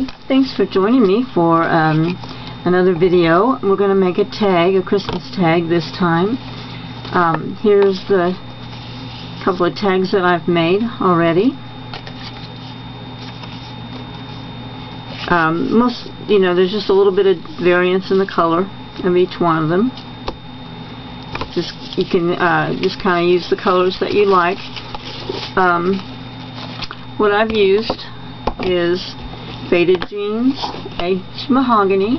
Hi, thanks for joining me for another video. We're going to make a tag, a Christmas tag this time. Here's the couple of tags that I've made already. There's just a little bit of variance in the color of each one of them. You can just kind of use the colors that you like. What I've used is faded jeans, aged mahogany,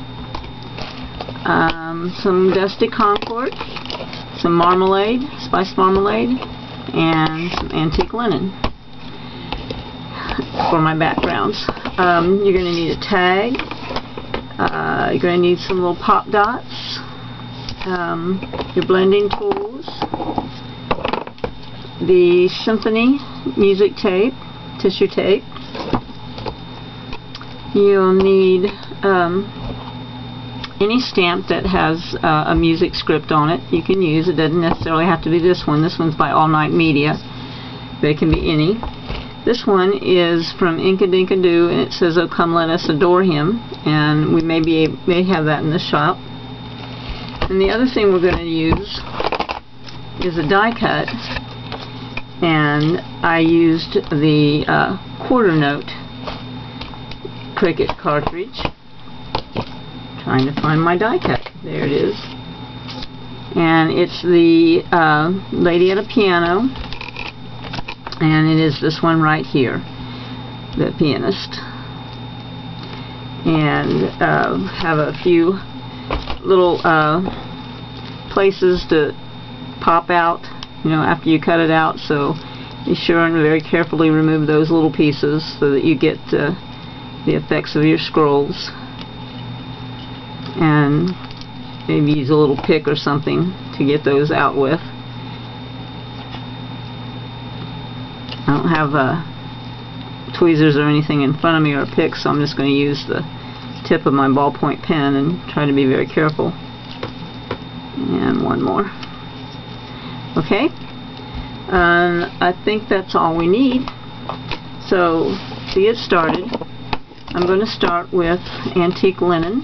some dusty Concord, some marmalade, spiced marmalade, and some antique linen for my backgrounds. You're going to need a tag. You're going to need some little pop dots, your blending tools, the symphony music tape, tissue tape. You'll need any stamp that has a music script on it. You can use it. Doesn't necessarily have to be this one. This one's by All Night Media, but it can be any. This one is from Inkadinkadoo, and it says, "Oh, come let us adore him," and we may have that in the shop. And the other thing we're going to use is a die cut, and I used the quarter note Cricut cartridge. Trying to find my die cut. There it is. And it's the Lady at a Piano, and it is this one right here, the pianist. And have a few little places to pop out, after you cut it out. So be sure and very carefully remove those little pieces so that you get the effects of your scrolls, and maybe use a little pick or something to get those out with. I don't have tweezers or anything in front of me or a pick, so I'm just going to use the tip of my ballpoint pen and try to be very careful. And one more. Okay, and I think that's all we need. So to get started, I'm going to start with antique linen.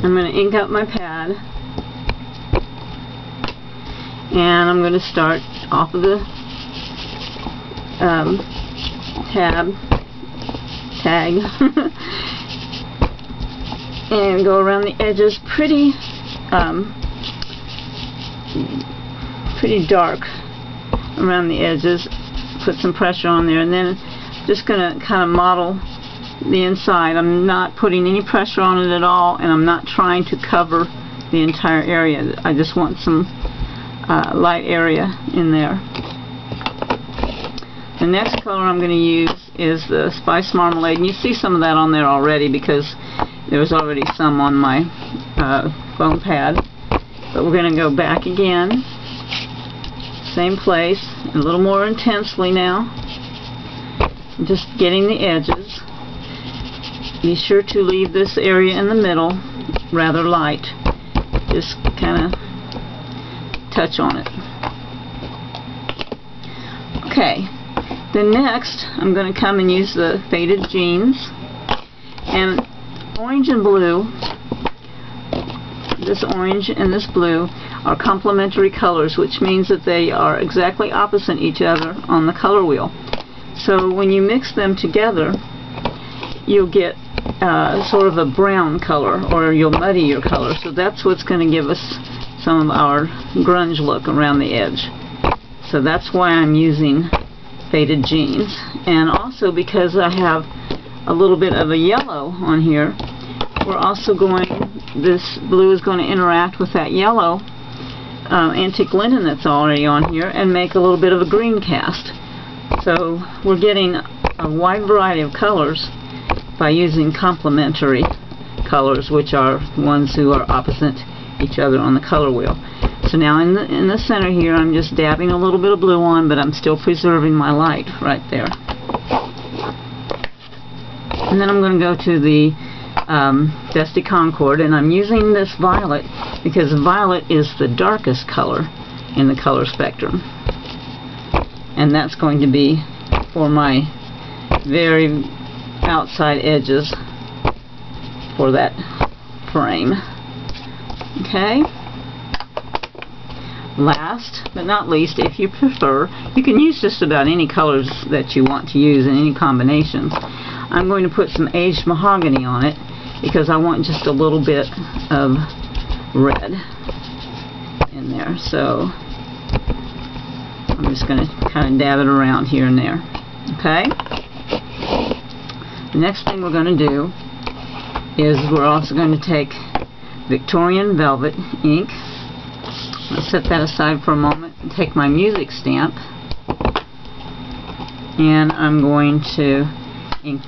I'm going to ink up my pad, and I'm going to start off of the tag and go around the edges pretty dark around the edges. Put some pressure on there, and then just going to kind of model the inside. I'm not putting any pressure on it at all, and I'm not trying to cover the entire area. I just want some light area in there. The next color I'm going to use is the Spiced Marmalade, and you see some of that on there already because there was already some on my foam pad. But we're going to go back again, same place, a little more intensely now. Just getting the edges. Be sure to leave this area in the middle rather light. Just kind of touch on it. Okay, then next I'm going to come and use the faded jeans, and orange and blue, this orange and this blue are complementary colors, which means that they are exactly opposite each other on the color wheel. So when you mix them together, you'll get sort of a brown color, or you'll muddy your color. So that's what's going to give us some of our grunge look around the edge. So that's why I'm using faded jeans. And also because I have a little bit of a yellow on here, we're also this blue is going to interact with that yellow antique linen that's already on here and make a little bit of a green cast. So we're getting a wide variety of colors by using complementary colors, which are ones who are opposite each other on the color wheel. So now in the center here, I'm just dabbing a little bit of blue on, but I'm still preserving my light right there. And then I'm going to go to the Dusty Concord, and I'm using this violet because violet is the darkest color in the color spectrum, and that's going to be for my very outside edges for that frame. Okay. Last but not least, if you prefer, you can use just about any colors that you want to use in any combinations. I'm going to put some aged mahogany on it because I want just a little bit of red in there. So I'm just going to kind of dab it around here and there. Okay? The next thing we're going to do is we're also going to take Victorian Velvet ink. I'll set that aside for a moment and take my music stamp, and I'm going to ink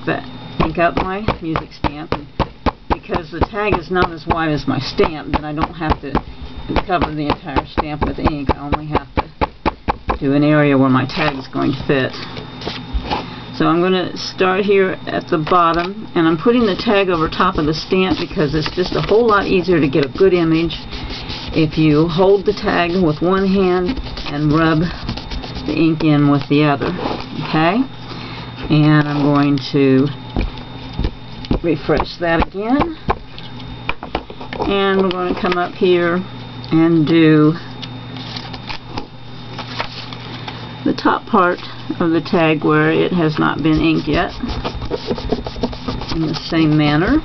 up my music stamp. And because the tag is not as wide as my stamp, then I don't have to cover the entire stamp with ink. I only have to do an area where my tag is going to fit. So I'm going to start here at the bottom, and I'm putting the tag over top of the stamp because it's just a whole lot easier to get a good image if you hold the tag with one hand and rub the ink in with the other. Okay? And I'm going to refresh that again. And we're going to come up here and do the top part of the tag where it has not been inked yet in the same manner.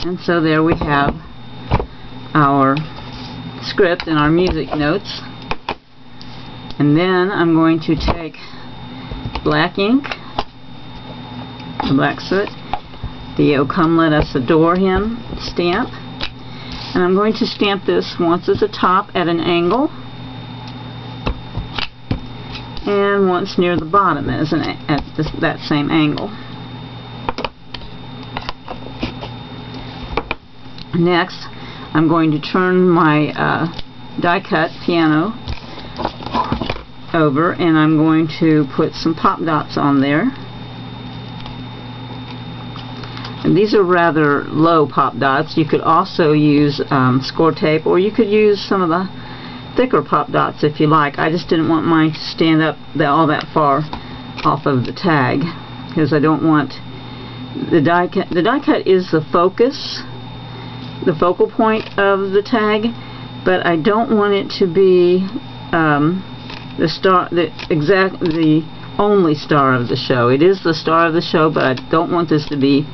And so there we have our script and our music notes. And then I'm going to take black ink, the black soot, the "Oh Come Let Us Adore Him" stamp, and I'm going to stamp this once at the top at an angle and once near the bottom at that same angle. Next, I'm going to turn my die cut piano over, and I'm going to put some pop dots on there. And these are rather low pop dots. You could also use score tape, or you could use some of the thicker pop dots if you like. I just didn't want mine to stand up all that far off of the tag because I don't want the die cut. The die cut is the focus, the focal point of the tag, but I don't want it to be the only star of the show. It is the star of the show, but I don't want this to be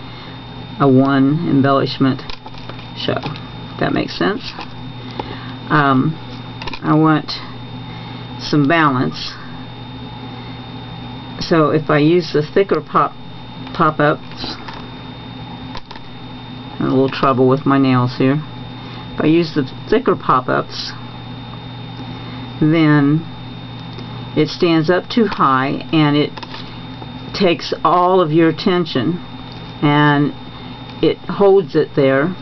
a one embellishment show. If that makes sense. I want some balance. So if I use the thicker pop-ups, a little trouble with my nails here. If I use the thicker pop-ups, then it stands up too high and it takes all of your attention and it holds it there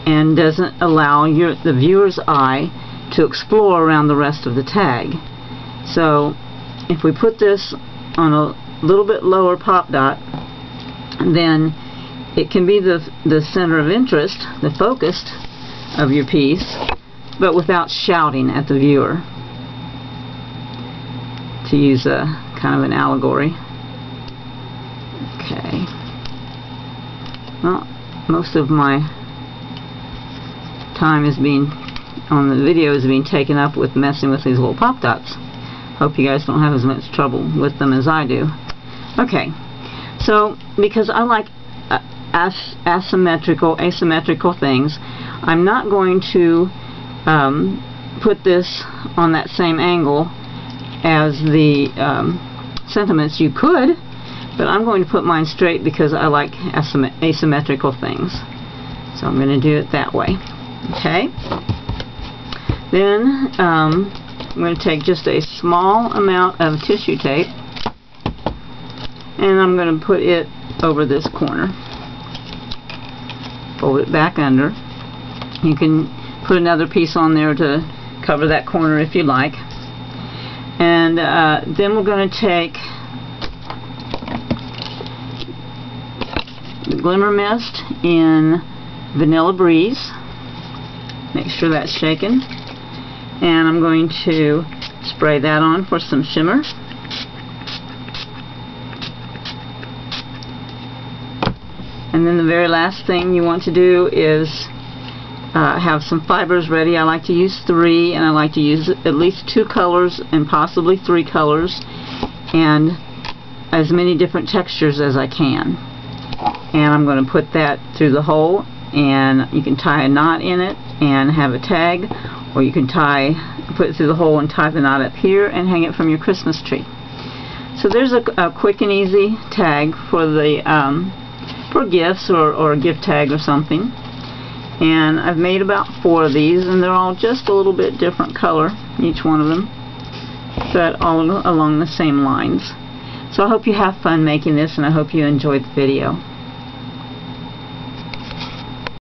and doesn't allow the viewer's eye to explore around the rest of the tag. So if we put this on a little bit lower pop dot, then it can be the center of interest, the focus of your piece, but without shouting at the viewer, to use a kind of an allegory. Okay. Well, most of my time on the video is being taken up with messing with these little pop dots. Hope you guys don't have as much trouble with them as I do. Okay, so because I like asymmetrical things, I'm not going to put this on that same angle as the sentiments. You could, but I'm going to put mine straight because I like asymmetrical things. So I'm going to do it that way. Okay. Then I'm going to take just a small amount of tissue tape and I'm going to put it over this corner. Fold it back under. You can put another piece on there to cover that corner if you like. And then we're going to take the Glimmer Mist in Vanilla Breeze. Make sure that's shaken. And I'm going to Spray that on for some shimmer. And then the very last thing you want to do is have some fibers ready. I like to use 3, and I like to use at least 2 colors and possibly 3 colors, and as many different textures as I can. And I'm going to put that through the hole, and you can tie a knot in it and have a tag, or you can put it through the hole and tie the knot up here and hang it from your Christmas tree. So there's a quick and easy tag for the for gifts or a gift tag or something. And I've made about 4 of these, and they're all just a little bit different color, each one of them, but all along the same lines. So I hope you have fun making this, and I hope you enjoyed the video.